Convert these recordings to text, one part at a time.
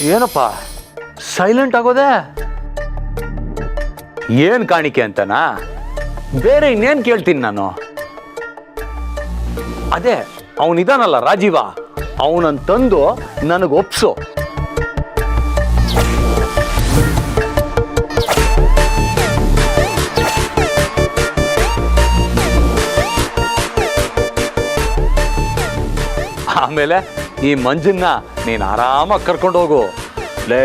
ಏನಪ್ಪ ಸೈಲೆಂಟ್ ಆಗೋದೆ? ಏನ್ ಕಾಣಿಕೆ ಅಂತನಾ? ಬೇರೆ ಇನ್ನೇನ್ ಕೇಳ್ತೀನಿ ನಾನು? ಅದೇ ಅವನಿದಾನಲ್ಲ ರಾಜೀವ, ಅವನನ್ನು ತಂದು ನನಗೆ ಒಪ್ಸು. ಆಮೇಲೆ ಈ ಮಂಜನ್ನ ನೀನು ಆರಾಮಾಗಿ ಕರ್ಕೊಂಡು ಹೋಗು. ಲೇ,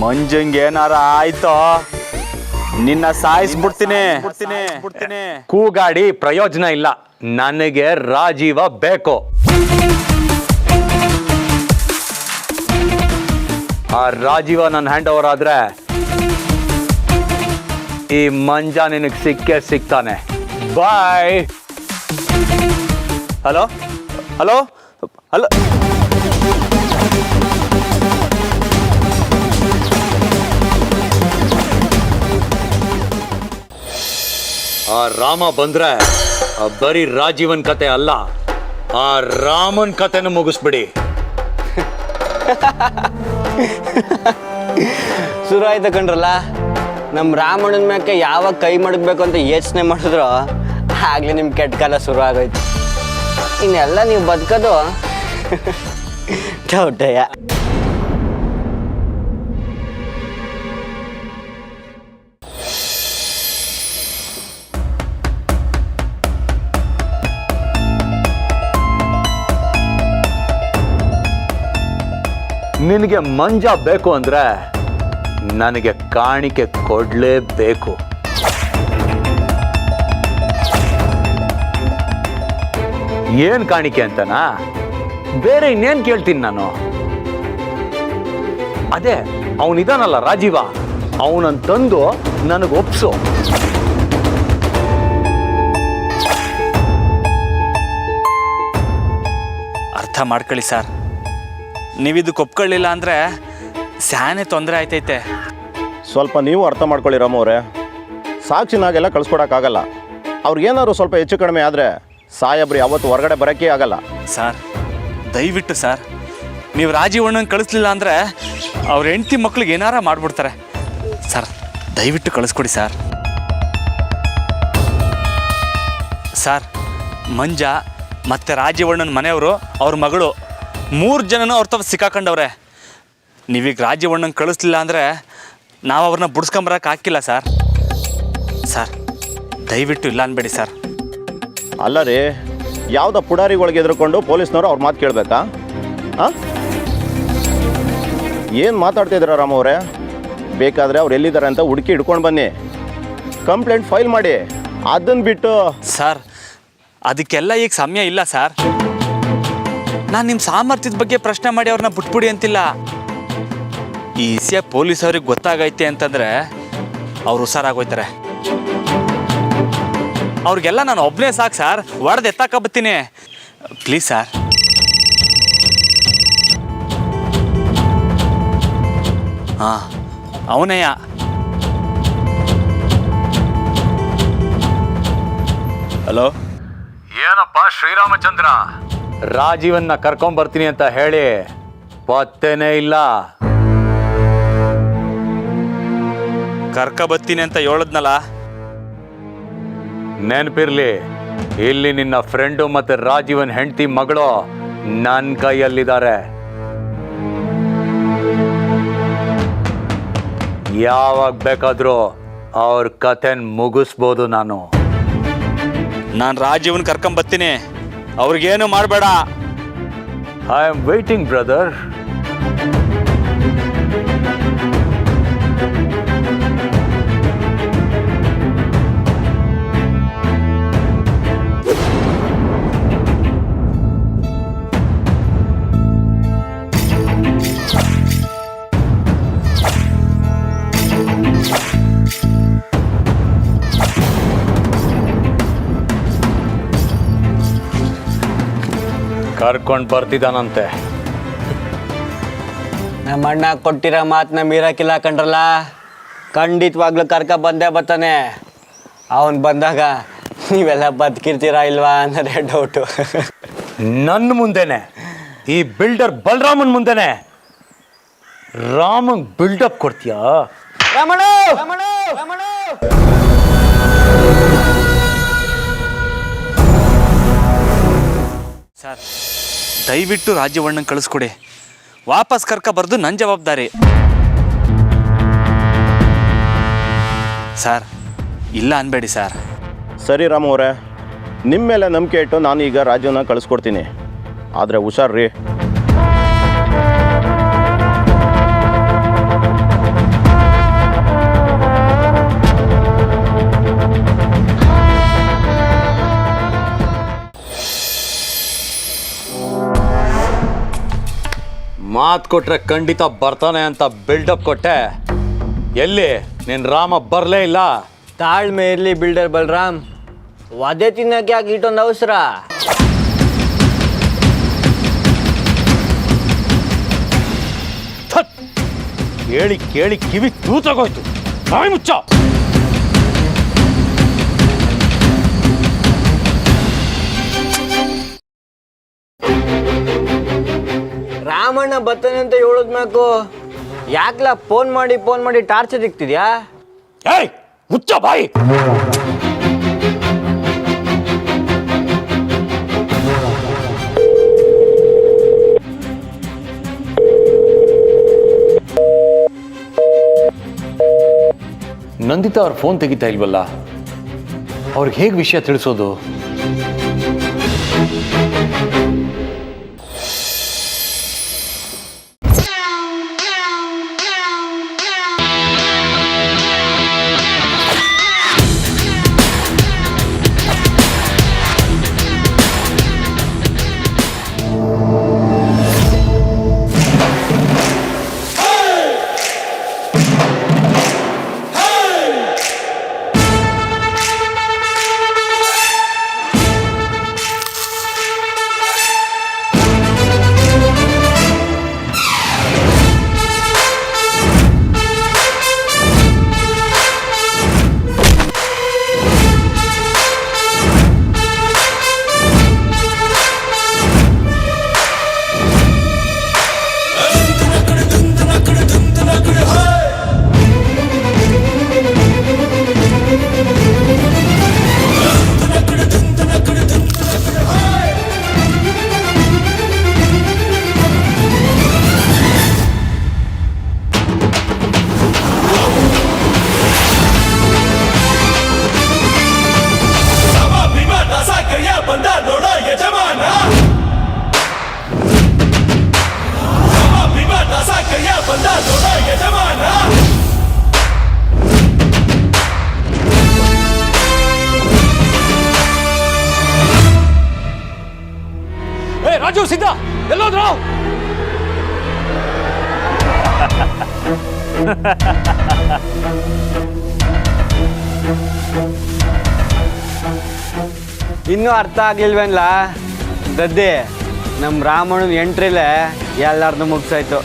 ಮಂಜಂಗೆ ಏನಾರ ಆಯ್ತೋ ನಿನ್ನ ಸಾಯಿಸ್ಬಿಡ್ತೀನಿ. ಕೂಗಾಡಿ ಪ್ರಯೋಜನ ಇಲ್ಲ, ನನಗೆ ರಾಜೀವ ಬೇಕು. ಆ ರಾಜೀವ ನನ್ನ ಹ್ಯಾಂಡ್ ಓವರ್ ಆದ್ರೆ ಈ ಮಂಜ ನಿನಗೆ ಸಿಕ್ಕೇ ಸಿಗ್ತಾನೆ. ಬಾಯ್. Hello hello hello. ಆ ರಾಮ ಬಂದ್ರೆ ಬರೀ ರಾಜೀವನ್ ಕತೆ ಅಲ್ಲ, ಆ ರಾಮನ್ ಕತೆನ ಮುಗಿಸ್ಬಿಡಿ. ಶುರು ಆಯ್ತು ಕಣ್ರಲ್ಲ. ನಮ್ಮ ರಾಮಣ್ಣನ ಮ್ಯಾಕೆ ಯಾವಾಗ ಕೈ ಮಡಗಬೇಕು ಅಂತ ಯೋಚನೆ ಮಾಡಿದ್ರು ಆಗ್ಲೇ ನಿಮ್ಮ ಕೆಟ್ಟ ಕಾಲ ಶುರು ಆಗೋಯ್ತು. ಇನ್ನೆಲ್ಲ ನೀವು ಬದುಕೋದು ಡೌಟಯ್ಯ. ನಿನಗೆ ಮಂಜ ಬೇಕು ಅಂದ್ರೆ ನನಗೆ ಕಾಣಿಕೆ ಕೊಡ್ಲೇಬೇಕು. ಏನ್ ಕಾಣಿಕೆ ಅಂತನಾ? ಬೇರೆ ಇನ್ನೇನ್ ಕೇಳ್ತೀನಿ ನಾನು? ಅದೇ ಅವನಿದಾನಲ್ಲ ರಾಜೀವ, ಅವನನ್ನು ತಂದು ನನಗೆ ಒಪ್ಸು. ಅರ್ಥ ಮಾಡ್ಕೊಳ್ಳಿ ಸರ್, ನೀವಿದಕ್ಕೆ ಒಪ್ಕೊಳ್ಳಿಲ್ಲ ಅಂದರೆ ಸ್ಯಾನೆ ತೊಂದರೆ ಆಯ್ತೈತೆ. ಸ್ವಲ್ಪ ನೀವು ಅರ್ಥ ಮಾಡ್ಕೊಳ್ಳಿ ರಾಮವ್ರೆ. ಸಾಕ್ಷಿನಾಗೆಲ್ಲ ಕಳಿಸ್ಕೊಡೋಕ್ಕಾಗಲ್ಲ. ಅವ್ರಿಗೇನಾದ್ರು ಸ್ವಲ್ಪ ಹೆಚ್ಚು ಕಡಿಮೆ ಆದರೆ ಸಾಹೇಬ್ರು ಯಾವತ್ತು ಹೊರಗಡೆ ಬರೋಕ್ಕೇ ಆಗಲ್ಲ. ಸರ್ ದಯವಿಟ್ಟು ಸರ್, ನೀವು ರಾಜೀವಣ್ಣನ ಕಳಿಸ್ಲಿಲ್ಲ ಅಂದರೆ ಅವ್ರ ಹೆಂಡತಿ ಮಕ್ಳಿಗೆ ಏನಾರ ಮಾಡಿಬಿಡ್ತಾರೆ ಸರ್. ದಯವಿಟ್ಟು ಕಳಿಸ್ಕೊಡಿ ಸರ್. ಸರ್, ಮಂಜ ಮತ್ತು ರಾಜೀವಣ್ಣನ ಮನೆಯವರು, ಅವ್ರ ಮಗಳು, 3 ಜನನೂ ಅವ್ರ ತವ ಸಿಕ್ಕಾಕೊಂಡವ್ರೆ. ನೀವೀಗ ರಾಜೀವಣ್ಣನ ಕಳಿಸ್ಲಿಲ್ಲ ಅಂದರೆ ನಾವು ಅವ್ರನ್ನ ಬಿಡಿಸ್ಕೊಂಬರಕ್ಕೆ ಹಾಕಿಲ್ಲ ಸರ್. ಸರ್ ದಯವಿಟ್ಟು ಇಲ್ಲ ಅನ್ಬೇಡಿ ಸರ್. ಅಲ್ಲ ರೀ, ಯಾವುದೋ ಪುಡಾರಿಗಳಿಗೆ ಎದುರುಕೊಂಡು ಪೊಲೀಸ್ನವರು ಅವ್ರ ಮಾತು ಕೇಳಬೇಕಾ? ಹಾಂ, ಏನು ಮಾತಾಡ್ತಿದ್ದೀರಾ ರಾಮವ್ರೆ? ಬೇಕಾದರೆ ಅವ್ರು ಎಲ್ಲಿದ್ದಾರೆ ಅಂತ ಹುಡುಕಿ ಹಿಡ್ಕೊಂಡು ಬನ್ನಿ, ಕಂಪ್ಲೇಂಟ್ ಫೈಲ್ ಮಾಡಿ. ಅದನ್ನು ಬಿಟ್ಟು ಸರ್, ಅದಕ್ಕೆಲ್ಲ ಈಗ ಸಮಯ ಇಲ್ಲ ಸರ್. ನಾನು ನಿಮ್ಮ ಸಾಮರ್ಥ್ಯದ ಬಗ್ಗೆ ಪ್ರಶ್ನೆ ಮಾಡಿ ಅವ್ರನ್ನ ಬಿಟ್ಬಿಡಿ ಅಂತಿಲ್ಲ. ಈ ವಿಷಯ ಪೊಲೀಸವ್ರಿಗೆ ಗೊತ್ತಾಗೈತೆ ಅಂತಂದರೆ ಅವ್ರು ಹುಷಾರಾಗೋಯ್ತಾರೆ. ಅವ್ರಿಗೆಲ್ಲ ನಾನು ಒಬ್ಬನೇ ಸಾಕು ಸರ್, ಹೊಡೆದು ಎತ್ತಾಕಬತ್ತೀನಿ. Please sir. ಹಾಂ, ಅವನೇಯ. ಹಲೋ. ಏನಪ್ಪ ಶ್ರೀರಾಮಚಂದ್ರ, ರಾಜೀವನ್ನ ಕರ್ಕೊಂಡ್ ಬರ್ತೀನಿ ಅಂತ ಹೇಳಿ ಪತ್ತೇನೇ ಇಲ್ಲ. ಕರ್ಕಬತ್ತೀನಿ ಅಂತ ಹೇಳದ್ನಲ್ಲ. ನೆನಪಿರ್ಲಿ, ಇಲ್ಲಿ ನಿನ್ನ ಫ್ರೆಂಡು ಮತ್ತೆ ರಾಜೀವನ್ ಹೆಂಡತಿ ಮಗಳು ನನ್ನ ಕೈಯಲ್ಲಿದ್ದಾರೆ. ಯಾವಾಗ ಬೇಕಾದ್ರೂ ಅವ್ರ ಕಥೆನ್ ಮುಗಿಸ್ಬೋದು ನಾನು. ರಾಜೀವನ್ ಕರ್ಕೊಂಬತ್ತೀನಿ, ಅವ್ರಿಗೇನು ಮಾಡಬೇಡ. I am waiting brother. ಕರ್ಕೊಂಡು ಬರ್ತಿದ್ದಾನಂತೆ. ನಮ್ಮ ಅಣ್ಣ ಕೊಟ್ಟಿರೋ ಮಾತನ್ನ ಮೀರಕ್ಕಿಲ್ಲ ಕಣ್ರಲ್ಲ. ಖಂಡಿತವಾಗ್ಲೂ ಬಂದೇ ಬರ್ತಾನೆ. ಅವನು ಬಂದಾಗ ನೀವೆಲ್ಲ ಬದುಕಿರ್ತೀರಾ ಇಲ್ವಾ ಅನ್ನೋದೇ ಡೌಟು. ನನ್ನ ಮುಂದೆನೆ, ಈ ಬಿಲ್ಡರ್ ಬಲರಾಮನ್ ಮುಂದೆನೆ ರಾಮಂಗ್ ಬಿಲ್ಡಪ್ ಕೊಡ್ತೀಯಾ? ರಾಮಣ್ಣ ರಾಮಣ್ಣ ರಾಮಣ್ಣ ಸರ್ ದಯವಿಟ್ಟು ರಾಜವಣ್ಣನ ಕಳಿಸ್ಕೊಡಿ. ವಾಪಸ್ ಕರ್ಕೊಬಾರ್ದು ನನ್ನ ಜವಾಬ್ದಾರಿ. ಸರ್ ಇಲ್ಲ ಅನ್ಬೇಡಿ ಸರ್. ಸರಿ ರಾಮು ಅವರೇ, ನಿಮ್ಮ ಮೇಲೆ ನಂಬಿಕೆ ಇಟ್ಟು ನಾನು ಈಗ ರಾಜುವನ್ನ ಕಳಿಸ್ಕೊಡ್ತೀನಿ. ಆದರೆ ಹುಷಾರ್ರಿ. ಮಾತು ಕೊಟ್ರೆ ಖಂಡಿತ ಬರ್ತಾನೆ ಅಂತ ಬಿಲ್ಡಪ್ ಕೊಟ್ಟೆ. ಎಲ್ಲಿ ನಿನ್ನ ರಾಮ ಬರಲೇ ಇಲ್ಲ. ತಾಳ್ಮೆ ಇರಲಿ ಬಿಲ್ಡರ್ ಬಲರಾಮ್. ವಧೆ ತಿನ್ನಕ್ಕೆ ಯಾಕೆ ಇಟ್ಟೊಂದು ಅವಸರ? ಕೇಳಿ ಕೇಳಿ ಕಿವಿ ತೂತಾಗೋಯ್ತು. ಬಾಯಿ ಮುಚ್ಚ. ರಾಮಣ್ಣ ಬರ್ತಾನೆ ಅಂತ ಹೇಳೋದ್ಮ್ಯಾಕು ಯಾಕ್ಲ ಫೋನ್ ಮಾಡಿ ಟಾರ್ಚರ್ ದಿಕ್ತಿದ್ಯಾ? ಏಯ್ ಮುಚ್ಚ ಬಾಯಿ. ನಂದಿತಾ ಅವ್ರ ಫೋನ್ ತೆಗಿತಾ ಇಲ್ವಲ್ಲ, ಅವ್ರಿಗೆ ಹೇಗೆ ವಿಷಯ ತಿಳಿಸೋದು? ರಾಜು ಸಿದ್ಧ ಎಲ್ಲೋದ್ರು? ಇನ್ನೂ ಅರ್ಥ ಆಗ್ಲಿಲ್ವೇನ್ಲ ದದ್ದಿ? ನಮ್ಮ ರಾಮಣ್ಣನ ಎಂಟ್ರಿಲೇ ಎಲ್ಲಾರ್ದು ಮುಗ್ಸಾಯ್ತು.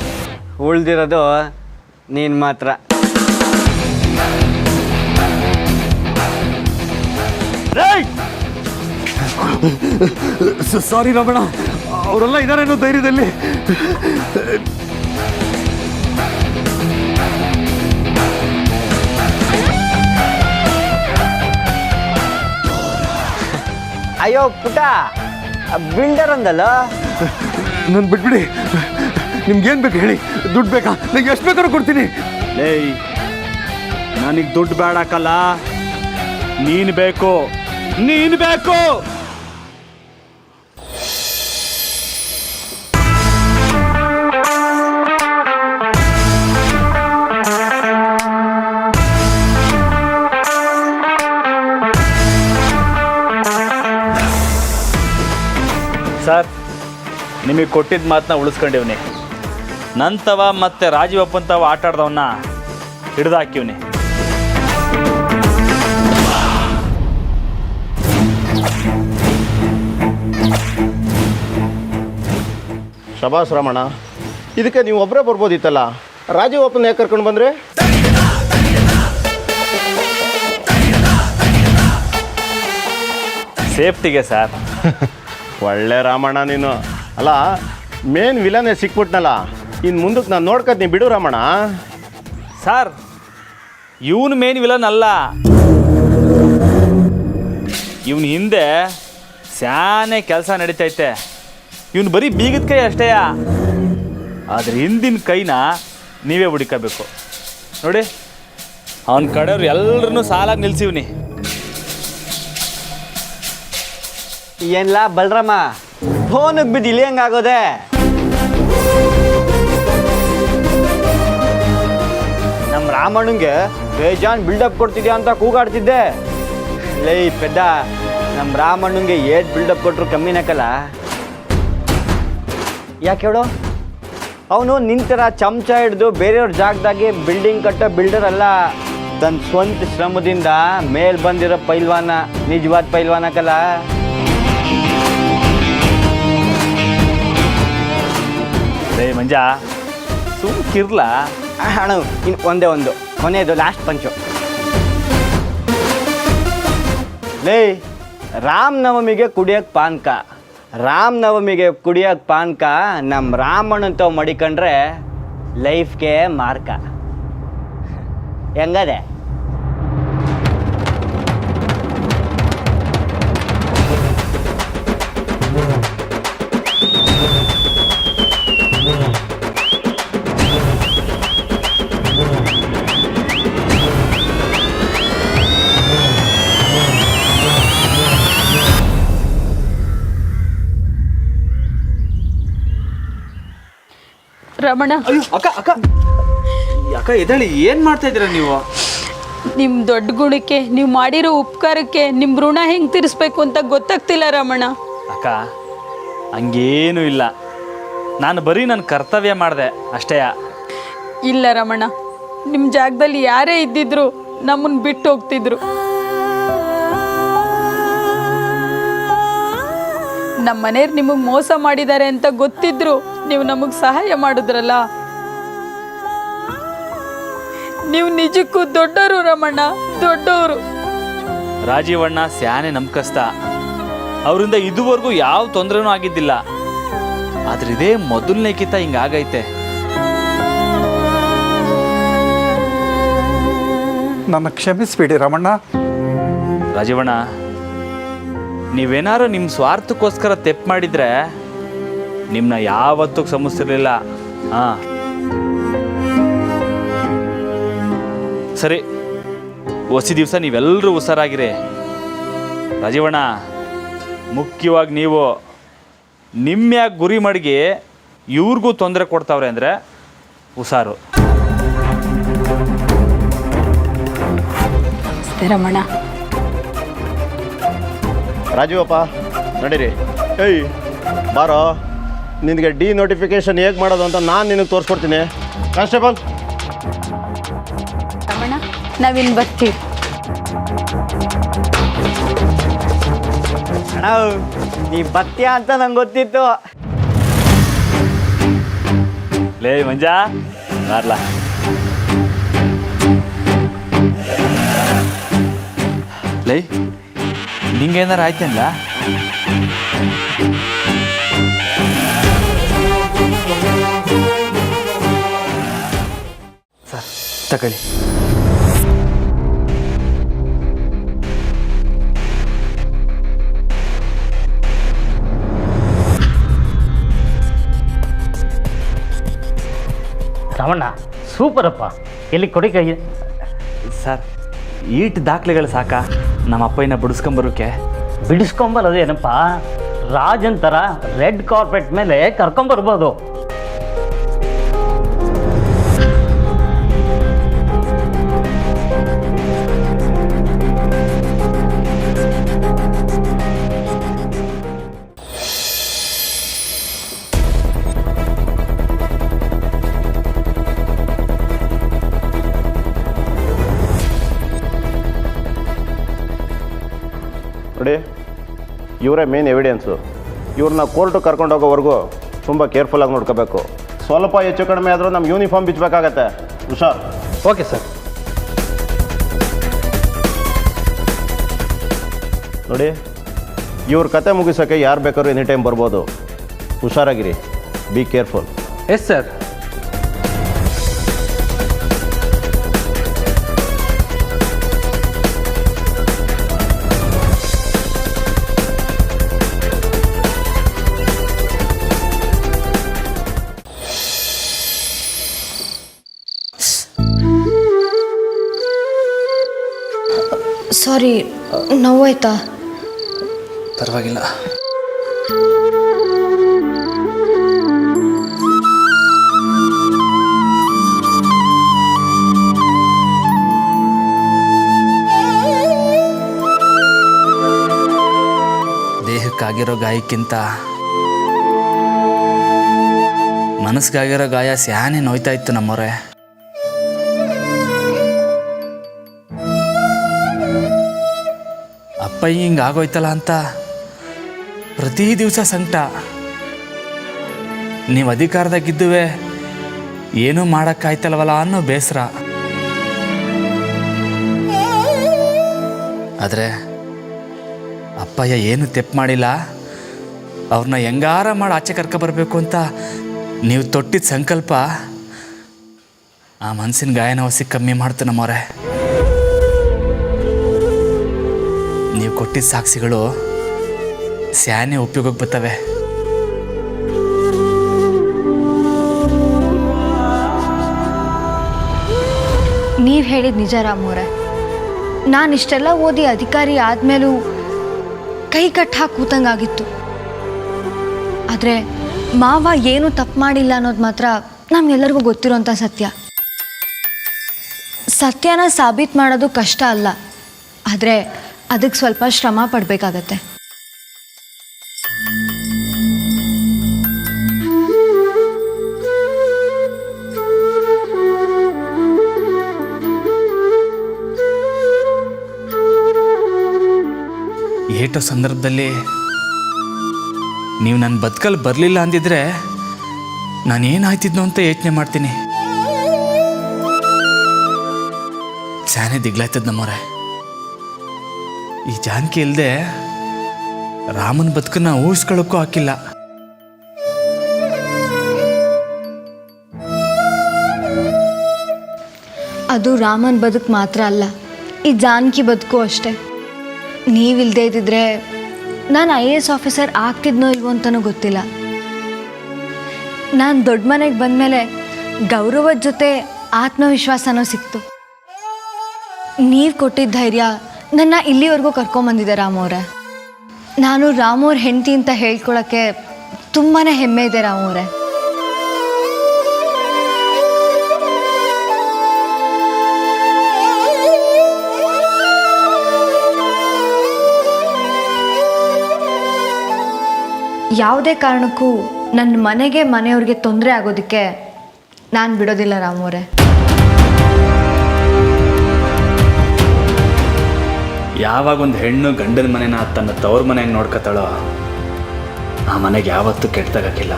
ಉಳ್ದಿರೋದು ನೀನು ಮಾತ್ರ. ಸಾರಿ ರಮಣ, ಅವರೆಲ್ಲ ಇದಾರೇನೋ ಧೈರ್ಯದಲ್ಲಿ. ಅಯ್ಯೋ ಪುಟ, ಬಿಲ್ಡರ್ ಅಂದಲ್ಲ. ನಾನು ಬಿಟ್ಬಿಡಿ. ನಿಮ್ಗೇನು ಬೇಕು ಹೇಳಿ, ದುಡ್ಡು ಬೇಕಾ? ನಂಗೆ ಎಷ್ಟು ಬೇಕಾದ್ರೂ ಕೊಡ್ತೀನಿ. ಏಯ್ ನನಗೆ ದುಡ್ಡು ಬೇಡಕ್ಕಲ್ಲ, ನೀನು ಬೇಕು, ನೀನು ಬೇಕು. ಸರ್ ನಿಮಗೆ ಕೊಟ್ಟಿದ್ದ ಮಾತನ್ನ ಉಳಿಸ್ಕೊಂಡಿವ್ನಿ. ನಂತವ ಮತ್ತು ರಾಜೀವಪ್ಪಂತವ ಆಟ ಆಡ್ದವನ್ನ ಹಿಡ್ದು ಹಾಕಿವ್ನಿ. ಶಬಾಸ್ ರಮಣ, ಇದಕ್ಕೆ ನೀವು ಒಬ್ಬರೇ ಬರ್ಬೋದಿತ್ತಲ್ಲ. ರಾಜೀವ್ ಅಪ್ಪನ ಯಾಕೆ ಕರ್ಕೊಂಡು ಬಂದರೆ? ಸೇಫ್ಟಿಗೆ ಸರ್. ಒಳ್ಳೆ ರಾಮಣ್ಣ ನೀನು. ಅಲ್ಲ, ಮೇನ್ ವಿಲನೇ ಸಿಕ್ಬಿಟ್ನಲ್ಲ, ಇನ್ನು ಮುಂದಕ್ಕೆ ನಾನು ನೋಡ್ಕೊತೀನಿ ಬಿಡು ರಾಮಣ್ಣ. ಸರ್ ಇವನು ಮೇನ್ ವಿಲನ್ ಅಲ್ಲ, ಇವನು ಹಿಂದೆ ಸ್ಯಾನೆ ಕೆಲಸ ನಡೀತೈತೆ. ಇವನು ಬರೀ ಬೀಗದ ಕೈ ಅಷ್ಟೇ, ಆದರೆ ಹಿಂದಿನ ಕೈನ ನೀವೇ ಹುಡುಕಬೇಕು. ನೋಡಿ ಅವನ ಕಡೆಯವ್ರು ಎಲ್ಲರನ್ನೂ ಸಾಲಾಗಿ ನಿಲ್ಸಿವ್ನಿ. ಏನ್ಲ ಬಲ್ರಮ್ಮ, ಫೋನಿಗೆ ಬಿದ್ದು ಇಲ್ಲಿ ಹೆಂಗಾಗೋದೆ? ನಮ್ಮ ರಾಮಣ್ಣಂಗೆ ಬೇಜಾನ್ ಬಿಲ್ಡಪ್ ಕೊಡ್ತಿದ್ಯಾ ಅಂತ ಕೂಗಾಡ್ತಿದ್ದೆ. ಲೇ ಪೆದ್ದ, ನಮ್ಮ ರಾಮಣ್ಣಂಗೆ ಏಟ್ ಬಿಲ್ಡಪ್ ಕೊಟ್ಟರು ಕಮ್ಮಿನಕ್ಕಲ್ಲ. ಯಾಕೆ ಹೇಳು, ಅವನು ನಿಂತರ ಚಮಚ ಹಿಡ್ದು ಬೇರೆಯವ್ರ ಜಾಗದಾಗೆ ಬಿಲ್ಡಿಂಗ್ ಕಟ್ಟೋ ಬಿಲ್ಡರ್ ಅಲ್ಲ, ತನ್ನ ಸ್ವಂತ ಶ್ರಮದಿಂದ ಮೇಲ್ ಬಂದಿರೋ ಪೈಲ್ವಾನ, ನಿಜವಾದ ಪೈಲ್ವಾನಕ್ಕಲ್ಲ. ರೇ ಮಂಜ ಸುಮ್ಕಿರ್ಲ ಅಣ್ಣ, ಇನ್ನು ಒಂದೇ ಒಂದು ಕೊನೆಯದು ಲಾಸ್ಟ್ ಪಂಚು. ಲೇ ರಾಮನವಮಿಗೆ ಕುಡಿಯೋಕೆ ಪಾನ್ಕ, ರಾಮನವಮಿಗೆ ಕುಡಿಯೋಕೆ ಪಾನ್ಕ ನಮ್ಮ ರಾಮಣ್ಣಂತವ್ ಮಡಿಕೊಂಡ್ರೆ ಲೈಫ್ಗೆ ಮಾರ್ಕ. ಹೆಂಗದೆ? ರಮಣ, ಅಯ್ಯೋ ಅಕ್ಕ ಅಕ್ಕ ಅಕ್ಕ ಎದಳಿ ಏನು ಮಾಡ್ತಾ ಇದ್ದೀರಾ ನೀವು? ನಿಮ್ಮ ದೊಡ್ಡ ಗುಣಕ್ಕೆ, ನೀವು ಮಾಡಿರೋ ಉಪಕಾರಕ್ಕೆ ನಿಮ್ಮ ಋಣ ಹೆಂಗೆ ತೀರಿಸ್ಬೇಕು ಅಂತ ಗೊತ್ತಾಗ್ತಿಲ್ಲ ರಮಣ. ಅಕ್ಕ ಹಂಗೇನೂ ಇಲ್ಲ, ನಾನು ಬರೀ ನನ್ನ ಕರ್ತವ್ಯ ಮಾಡಿದೆ ಅಷ್ಟೇ. ಇಲ್ಲ ರಮಣ, ನಿಮ್ಮ ಜಾಗದಲ್ಲಿ ಯಾರೇ ಇದ್ದಿದ್ರು ನಮ್ಮನ್ನು ಬಿಟ್ಟು ಹೋಗ್ತಿದ್ರು. ನಮ್ಮ ಮನೆಯವ್ರು ನಿಮಗೆ ಮೋಸ ಮಾಡಿದ್ದಾರೆ ಅಂತ ಗೊತ್ತಿದ್ರು ನೀವು ನಮಗೆ ಸಹಾಯ ಮಾಡಿದ್ರಲ್ಲ. ನೀವು ನಿಜಕ್ಕೂ ದೊಡ್ಡವರು ರಮಣ್ಣ, ದೊಡ್ಡವರು. ರಾಜೀವಣ್ಣ ಸ್ಯಾನೆ ನಂಬಿಕಸ್ತ, ಅವರಿಂದ ಇದುವರೆಗೂ ಯಾವ ತೊಂದರೆನೂ ಆಗಿದ್ದಿಲ್ಲ. ಆದ್ರೆ ಇದೇ ಮೊದಲನೇ ಕಿತ್ತ ಹಿಂಗಾಗೈತೆ. ನನ್ನ ಕ್ಷಮಿಸ್ಬಿಡಿ ರಮಣ್ಣ. ರಾಜೀವಣ್ಣ, ನೀವೇನಾರು ನಿಮ್ಮ ಸ್ವಾರ್ಥಕ್ಕೋಸ್ಕರ ತೆಪ್ಪು ಮಾಡಿದರೆ ನಿಮ್ಮನ್ನ ಯಾವತ್ತೂ ಕ್ಷಮಿಸ್ತಿರ್ಲಿಲ್ಲ. ಹಾಂ ಸರಿ, ಹೊಸ ದಿವಸ ನೀವೆಲ್ಲರೂ ಹುಷಾರಾಗಿರಿ. ರಾಜೀವಣ್ಣ, ಮುಖ್ಯವಾಗಿ ನೀವು ನಿಮ್ಯಾಗ ಗುರಿ ಮಡಗಿ ಇವ್ರಿಗೂ ತೊಂದರೆ ಕೊಡ್ತಾವ್ರೆ ಅಂದರೆ ಹುಷಾರು. ರಮಣ, ರಾಜೀವಪ್ಪ ನಡೀರಿ. ಏಯ್ ಬಾರೋ, ನಿನಗೆ ಡಿ ನೋಟಿಫಿಕೇಶನ್ ಹೇಗೆ ಮಾಡೋದು ಅಂತ ನಾನು ನಿನಗೆ ತೋರಿಸ್ಕೊಡ್ತೀನಿ. ಕಾನ್ಸ್ಟೇಬಲ್ ರಮಣ, ನಾವಿನ್ ಬರ್ತೀವಿ. ಅಣ್ಣ, ನೀ ಬತ್ತೀಯ ಅಂತ ನಂಗೆ ಗೊತ್ತಿತ್ತು. ಲೇ ಮಂಜಾ ಬಾರ್ಲಾ. ಲೈ ನಿಂಗೇನಾರು ಆಯ್ತೇನಲ್ಲ? ಸರ್ ತಗೊಳ್ಳಿ. ರಮಣ್ಣ ಸೂಪರಪ್ಪ, ಎಲ್ಲಿ ಕೊಡಿ ಕೈ. ಸರ್ ಈಟ್ ದಾಖಲೆಗಳು ಸಾಕ ನಮ್ಮ ಅಪ್ಪಯ್ಯನ ಬಿಡಿಸ್ಕೊಂಬರೋಕ್ಕೆ? ಬಿಡಿಸ್ಕೊಂಬರೋದೇನಪ್ಪ, ರಾಜನ್ ಥರ ರೆಡ್ ಕಾರ್ಪೆಟ್ ಮೇಲೆ ಕರ್ಕೊಂಬರ್ಬೋದು. ನೋಡಿ, ಇವರೇ ಮೇನ್ ಎವಿಡೆನ್ಸು. ಇವ್ರನ್ನ ಕೋರ್ಟಿಗೆ ಕರ್ಕೊಂಡು ಹೋಗೋವರೆಗೂ ತುಂಬ ಕೇರ್ಫುಲ್ಲಾಗಿ ನೋಡ್ಕೋಬೇಕು. ಸ್ವಲ್ಪ ಹೆಚ್ಚು ಕಡಿಮೆ ಆದರೂ ನಮ್ಮ ಯೂನಿಫಾರ್ಮ್ ಬಿಚ್ಚಬೇಕಾಗತ್ತೆ. ಹುಷಾರ್. Okay sir. ನೋಡಿ, ಇವ್ರ ಕತೆ ಮುಗಿಸೋಕ್ಕೆ ಯಾರು ಬೇಕಾದ್ರೂ ಎನಿ ಟೈಮ್ ಬರ್ಬೋದು. ಹುಷಾರಾಗಿರಿ, be careful. Yes sir. Sorry, ನೋವಾಯ್ತಾ? ಪರವಾಗಿಲ್ಲ. ದೇಹಕ್ಕಾಗಿರೋ ಗಾಯಕ್ಕಿಂತ ಮನಸ್ಸಿಗಾಗಿರೋ ಗಾಯ ಸ್ಯಾನೆ ನೋಯ್ತಾ ಇತ್ತು ನಮ್ಮವ್ರೆ. ಅಪ್ಪ ಹಿಂಗೆ ಆಗೋಯ್ತಲ್ಲ ಅಂತ ಪ್ರತಿ ದಿವಸ ಸಂಕಟ. ನೀವು ಅಧಿಕಾರದಾಗಿದ್ದುವೆ ಏನೂ ಮಾಡೋಕ್ಕಾಯ್ತಲ್ವಲ್ಲ ಅನ್ನೋ ಬೇಸರ. ಆದರೆ ಅಪ್ಪಯ್ಯ ಏನು ತೆಪ್ಪು ಮಾಡಿಲ್ಲ. ಅವ್ರನ್ನ ಹೆಂಗಾರ ಮಾಡಿ ಆಚೆ ಕರ್ಕೊಬರ್ಬೇಕು ಅಂತ ನೀವು ತೊಟ್ಟಿದ್ದ ಸಂಕಲ್ಪ ಆ ಮನಸ್ಸಿನ ಗಾಯನ ಹೊಸಿ ಕಮ್ಮಿ ಮಾಡ್ತು ನಮ್ಮವ್ರೆ. ನೀವು ಕೊಟ್ಟಿದ್ದ ಸಾಕ್ಷಿಗಳು ಸ್ಯಾನೆ ಉಪಯೋಗಕ್ಕೆ ಬರ್ತವೆ. ನೀವು ಹೇಳಿದ ನಿಜ ರಾಮವ್ರೆ. ನಾನು ಇಷ್ಟೆಲ್ಲ ಓದಿ ಅಧಿಕಾರಿ ಆದಮೇಲೂ ಕೈ ಕಟ್ಟು ಹಾಕಿ ಕೂತಂಗಾಗಿತ್ತು. ಆದರೆ ಮಾವ ಏನೂ ತಪ್ಪು ಮಾಡಿಲ್ಲ ಅನ್ನೋದು ಮಾತ್ರ ನಮ್ಗೆಲ್ಲರಿಗೂ ಗೊತ್ತಿರೋಂಥ ಸತ್ಯ. ಸತ್ಯನ ಸಾಬೀತು ಮಾಡೋದು ಕಷ್ಟ ಅಲ್ಲ, ಆದರೆ ಅದಕ್ಕೆ ಸ್ವಲ್ಪ ಶ್ರಮ ಪಡಬೇಕಾಗತ್ತೆ. ಏಟೋ ಸಂದರ್ಭದಲ್ಲಿ ನೀವು ನನ್ನ ಬದುಕಲ್ಲಿ ಬರಲಿಲ್ಲ ಅಂದಿದ್ರೆ ನಾನೇನಾಯ್ತಿದ್ನೋ ಅಂತ ಯೋಚನೆ ಮಾಡ್ತೀನಿ. ಸ್ಯಾನೆ ದಿಗ್ಲಾಯ್ತದ ನಮ್ಮವ್ರೆ. ಈ ಜಾನಕಿ ಇಲ್ಲದೆ ರಾಮನ ಬದುಕನ್ನ ಊಹಿಸ್ಕೊಳ್ಳೋಕ್ಕೂ ಹಾಕಿಲ್ಲ. ಅದು ರಾಮನ ಬದುಕು ಮಾತ್ರ ಅಲ್ಲ, ಈ ಜಾನಕಿ ಬದುಕು ಅಷ್ಟೆ. ನೀವಿಲ್ಲದೆ ಇದ್ದಿದ್ರೆ ನಾನು IAS ಆಫೀಸರ್ ಆಗ್ತಿದ್ನೋ ಇಲ್ವೋ ಅಂತಲೂ ಗೊತ್ತಿಲ್ಲ. ನಾನು ದೊಡ್ಡ ಮನೆಗೆ ಬಂದಮೇಲೆ ಗೌರವದ ಜೊತೆ ಆತ್ಮವಿಶ್ವಾಸನೂ ಸಿಕ್ತು. ನೀವು ಕೊಟ್ಟಿದ್ದ ಧೈರ್ಯ ನನ್ನ ಇಲ್ಲಿವರೆಗೂ ಕರ್ಕೊಂಬಂದಿದೆ ರಾಮವ್ರೆ. ನಾನು ರಾಮವ್ರ ಹೆಂಡತಿ ಅಂತ ಹೇಳ್ಕೊಳಕ್ಕೆ ತುಂಬಾ ಹೆಮ್ಮೆ ಇದೆ ರಾಮವ್ರೆ. ಯಾವುದೇ ಕಾರಣಕ್ಕೂ ನನ್ನ ಮನೆಗೆ ಮನೆಯವ್ರಿಗೆ ತೊಂದರೆ ಆಗೋದಕ್ಕೆ ನಾನು ಬಿಡೋದಿಲ್ಲ ರಾಮವ್ರೆ. ಯಾವಾಗ ಒಂದು ಹೆಣ್ಣು ಗಂಡನ ಮನೆನ ತನ್ನ ತವ್ರ ಮನೆಗೆ ನೋಡ್ಕೊತಾಳೋ ಆ ಮನೆಗೆ ಯಾವತ್ತೂ ಕೆಟ್ಟದಾಗಿಲ್ಲ.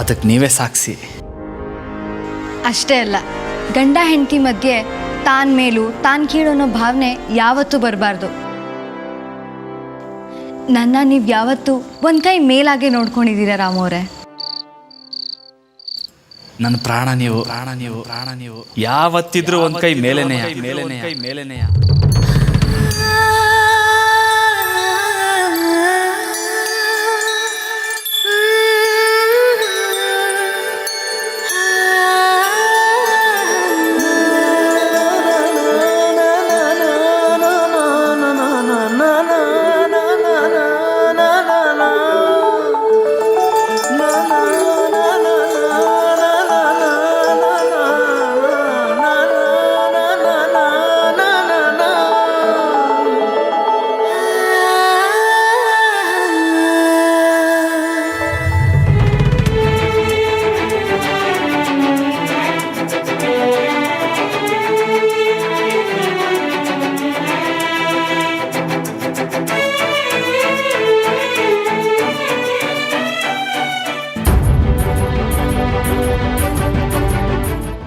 ಅದಕ್ಕೆ ನೀವೇ ಸಾಕ್ಷಿ. ಅಷ್ಟೇ ಅಲ್ಲ, ಗಂಡ ಹೆಂಡತಿ ಮಧ್ಯೆ ತಾನ್ ಮೇಲೂ ತಾನ್ ಕೀಳು ಅನ್ನೋ ಭಾವನೆ ಯಾವತ್ತೂ ಬರಬಾರ್ದು. ನನ್ನ ನೀವು ಯಾವತ್ತೂ ಒಂದು ಕೈ ಮೇಲಾಗೆ ನೋಡ್ಕೊಂಡಿದ್ದೀರಾ ರಾಮವ್ರೆ. ನನ್ನ ಪ್ರಾಣ ನೀವು ಯಾವತ್ತಿದ್ರೂ ಒಂದು ಕೈ ಮೇಲೆನೆಯ.